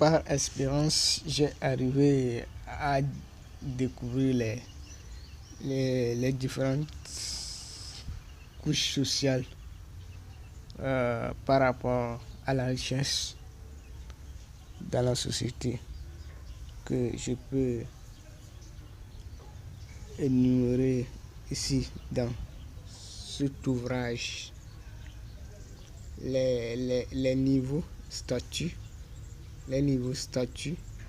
par expérience, j'ai arrivé à découvrir les différentes couches sociales par rapport à la richesse dans la société que je peux énumérer ici dans cet ouvrage. Les niveaux statuts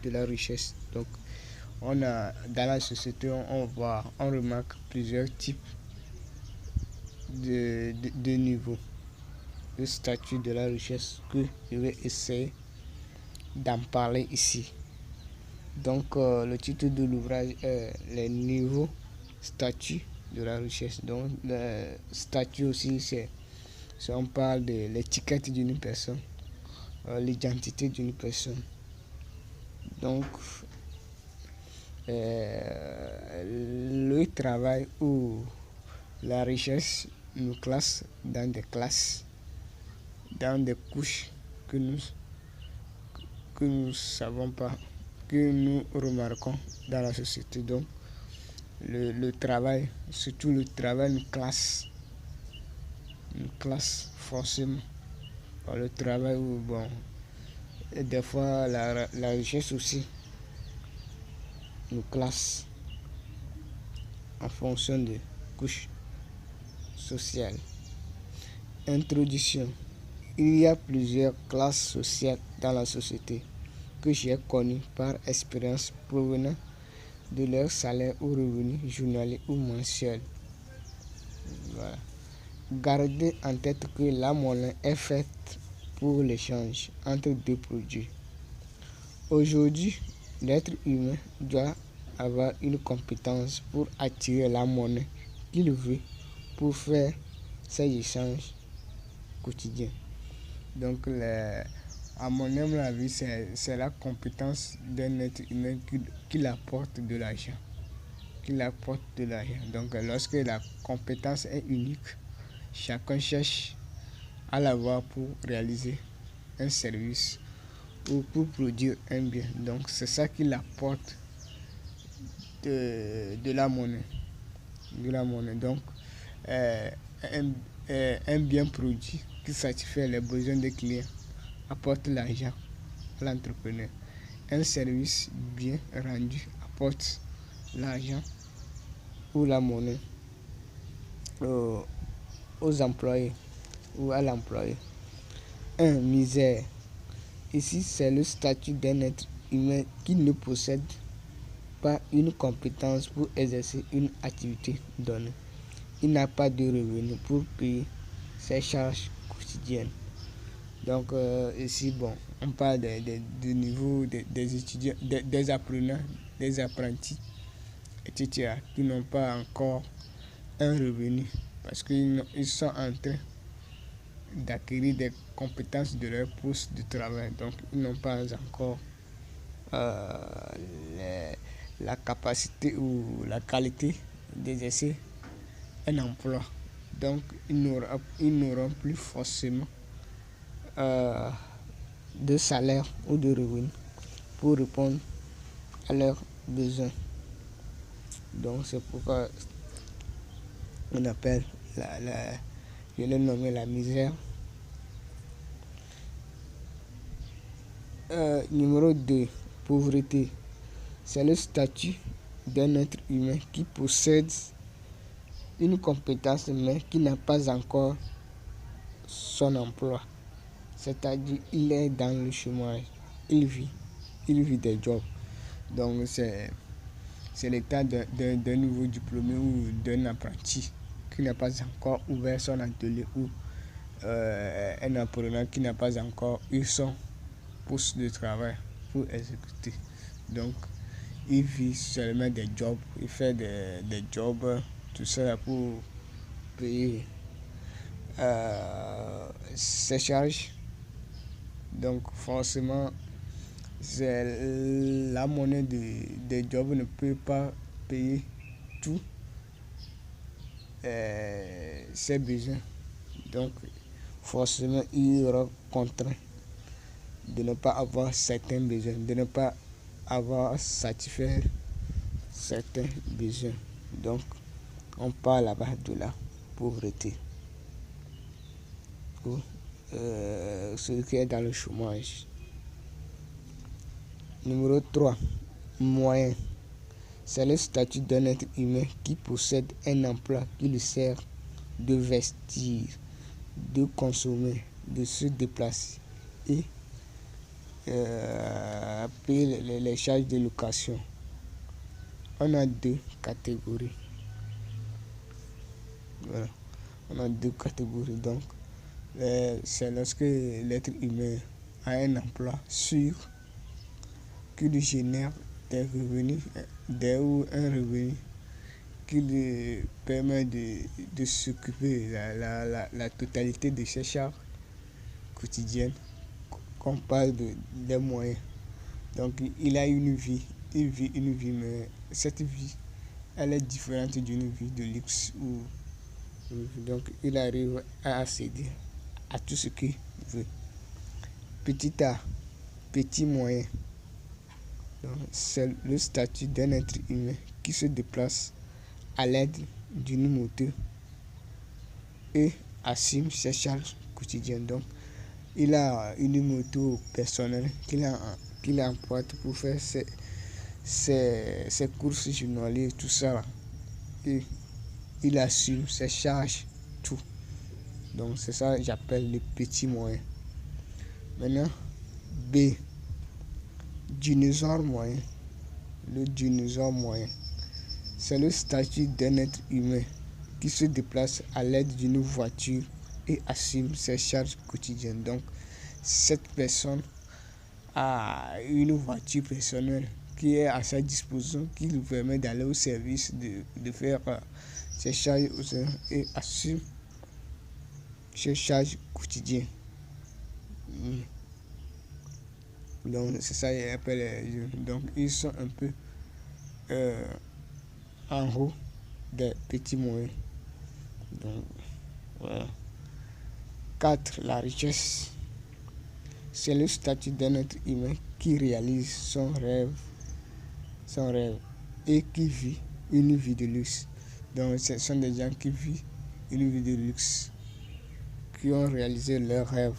de la richesse. Donc on a dans la société on remarque plusieurs types de niveaux de statut de la richesse que je vais essayer d'en parler ici. Donc le titre de l'ouvrage est les niveaux statut de la richesse. Donc le statut aussi c'est on parle de l'étiquette d'une personne, l'identité d'une personne. Donc le travail ou la richesse nous classe dans des classes, dans des couches que nous savons pas, que nous remarquons dans la société. Donc le travail, surtout le travail nous classe forcément. Le travail ou bon, et des fois la richesse aussi nous classe en fonction de couches sociales. Introduction. Il y a plusieurs classes sociales dans la société que j'ai connues par expérience provenant de leur salaire ou revenu journalier ou mensuel. Voilà. Gardez en tête que la monnaie est faite pour l'échange entre deux produits. Aujourd'hui, l'être humain doit avoir une compétence pour attirer la monnaie qu'il veut pour faire ses échanges quotidiens. Donc, à mon humble avis, c'est la compétence d'un être humain qui apporte de l'argent. Donc, lorsque la compétence est unique, chacun cherche à l'avoir pour réaliser un service ou pour produire un bien. Donc, c'est ça qui apporte de la monnaie. Donc, un bien produit qui satisfait les besoins des clients apporte l'argent à l'entrepreneur. Un service bien rendu apporte l'argent ou la monnaie aux employés ou à l'employé. Misère. Ici, c'est le statut d'un être humain qui ne possède pas une compétence pour exercer une activité donnée. Il n'a pas de revenus pour payer ses charges quotidiennes. Donc ici, bon, on parle du niveau des étudiants, des apprenants, des apprentis, etc., qui n'ont pas encore un revenu parce qu'ils sont en train d'acquérir des compétences de leur poste de travail. Donc, ils n'ont pas encore la capacité ou la qualité d'exercer un emploi. Donc, ils n'auront plus forcément de salaire ou de revenus pour répondre à leurs besoins. Donc, c'est pourquoi on appelle je l'ai nommé la misère. Numéro 2, pauvreté. C'est le statut d'un être humain qui possède une compétence mais qui n'a pas encore son emploi. C'est-à-dire il est dans le chômage, il vit des jobs. Donc c'est l'état d'un nouveau diplômé ou d'un apprenti qui n'a pas encore ouvert son atelier ou un apprenant qui n'a pas encore eu son poste de travail pour exécuter. Donc il vit seulement des jobs, il fait des jobs, tout ça pour payer ses charges. Donc forcément, la monnaie des jobs ne peut pas payer tout ses besoins. Donc forcément, il aura contraint de ne pas avoir certains besoins, de ne pas avoir satisfait certains besoins. Donc, on parle là-bas de la pauvreté. Ou celui qui est dans le chômage. Numéro 3. Moyen. C'est le statut d'un être humain qui possède un emploi qui lui sert de vestir, de consommer, de se déplacer et payer les charges de location. On a deux catégories. Voilà. On a deux catégories. Donc, c'est lorsque l'être humain a un emploi sûr qui lui génère des revenus, ou un revenu qui lui permet de s'occuper la totalité de ses charges quotidiennes, qu'on parle des moyens. Donc il a une vie, mais cette vie, elle est différente d'une vie de luxe. Donc il arrive à accéder à tout ce qu'il veut. Petit A, petit moyen. C'est le statut d'un être humain qui se déplace à l'aide d'une moto et assume ses charges quotidiennes. Donc, il a une moto personnelle qu'il emprunte pour faire ses courses journalières, tout ça. Et il assume ses charges, tout. Donc, c'est ça que j'appelle le petit moyen. Maintenant, B. Dinosaure moyen. Le dinosaure moyen. C'est le statut d'un être humain qui se déplace à l'aide d'une voiture et assume ses charges quotidiennes. Donc, cette personne a une voiture personnelle qui est à sa disposition, qui lui permet d'aller au service, de faire ses charges et assume ses charges quotidiennes. Donc, c'est ça qu'il appelle les jeunes. Donc, ils sont un peu en haut des petits moyens. Donc, voilà. 4. La richesse. C'est le statut d'un être humain qui réalise son rêve et qui vit une vie de luxe. Donc, ce sont des gens qui vivent une vie de luxe, qui ont réalisé leur rêve.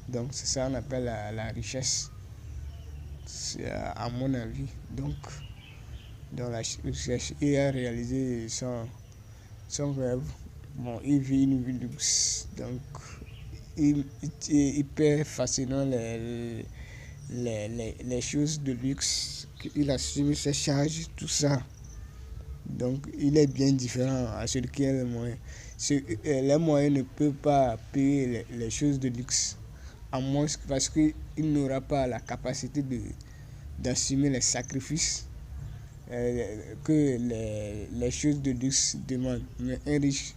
Donc, c'est ça qu'on appelle la richesse. C'est à mon avis. Donc, dans la richesse, il a réalisé son rêve. Bon, il vit une vie de luxe. Donc, il paie facilement les choses de luxe. Il assume ses charges, tout ça. Donc, il est bien différent à celui qui a les moyens. Les moyens ne peuvent pas payer les choses de luxe, à moins parce qu'il n'aura pas la capacité d'assumer les sacrifices que les choses de luxe demandent. Mais un riche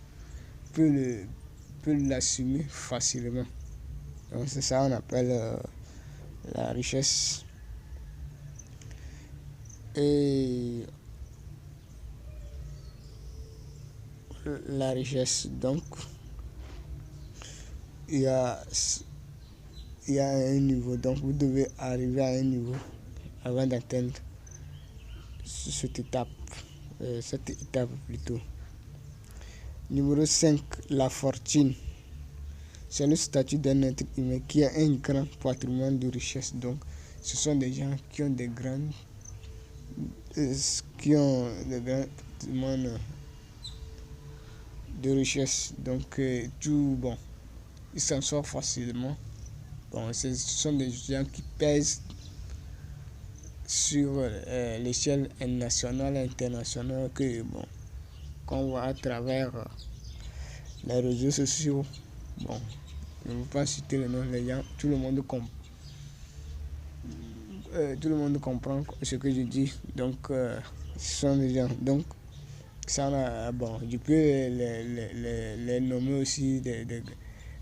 peut l'assumer facilement. Donc c'est ça qu'on appelle la richesse. Et la richesse, donc, il y a un niveau. Donc vous devez arriver à un niveau avant d'atteindre cette étape plutôt. Numéro 5, la fortune. C'est le statut d'un être humain qui a un grand patrimoine de richesse. Donc, ce sont des gens qui ont des grands patrimonies de richesse. Donc, ils s'en sortent facilement. Bon, ce sont des gens qui pèsent sur l'échelle nationale et internationale qu'on voit à travers les réseaux sociaux. Bon, je ne veux pas citer le nom, les gens, tout le monde comprend ce que je dis. Donc, ce sont des gens. Donc, ça, je peux les nommer aussi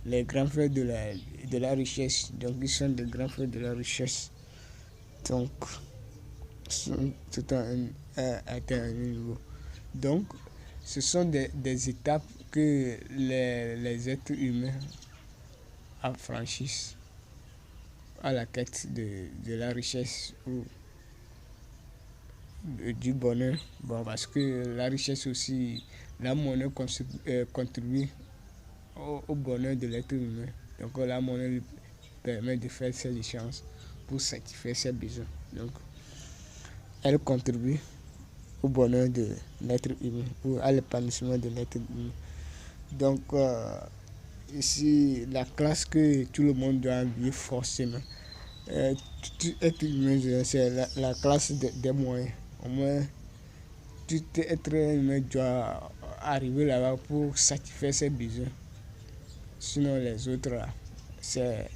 les grands frères de la richesse. Donc, ils sont des grands frères de la richesse. Donc, c'est un niveau. Donc, ce sont des étapes que les êtres humains affranchissent à la quête de la richesse ou du bonheur. Bon, parce que la richesse aussi, la monnaie contribue au bonheur de l'être humain. Donc la monnaie lui permet de faire ses échanges pour satisfaire ses besoins. Donc elle contribue au bonheur de l'être humain ou à l'épanouissement de l'être humain. Donc ici, la classe que tout le monde doit vivre forcément, tout être humain, c'est la classe des moyens. Au moins, tout être humain doit arriver là-bas pour satisfaire ses besoins. Sinon, les autres, là, c'est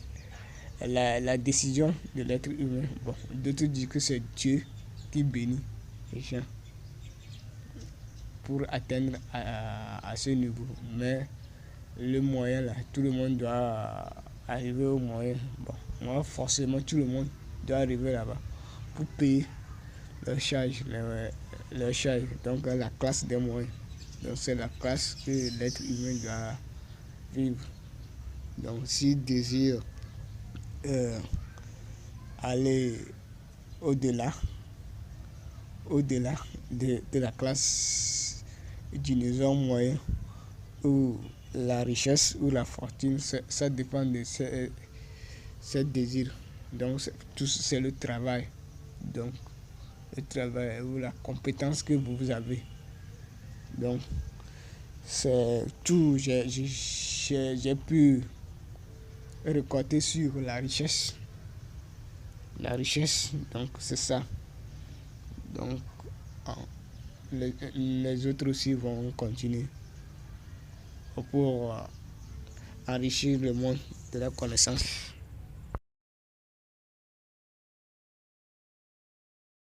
la décision de l'être humain. Bon, d'autres disent que c'est Dieu qui bénit les gens pour atteindre à ce niveau. Mais le moyen, là, tout le monde doit arriver au moyen. Bon, moi, forcément, tout le monde doit arriver là-bas pour payer leur charge, leur charge. Donc, la classe des moyens. Donc, c'est la classe que l'être humain doit vivre. Donc, s'il désire aller au-delà, au-delà de la classe du moyen ou la richesse ou la fortune, ça dépend de ses désirs. Donc, c'est le travail. Donc, le travail ou la compétence que vous avez. Donc, c'est tout. J'ai pu récolter sur la richesse. La richesse, donc c'est ça. Donc, les autres aussi vont continuer pour enrichir le monde de la connaissance.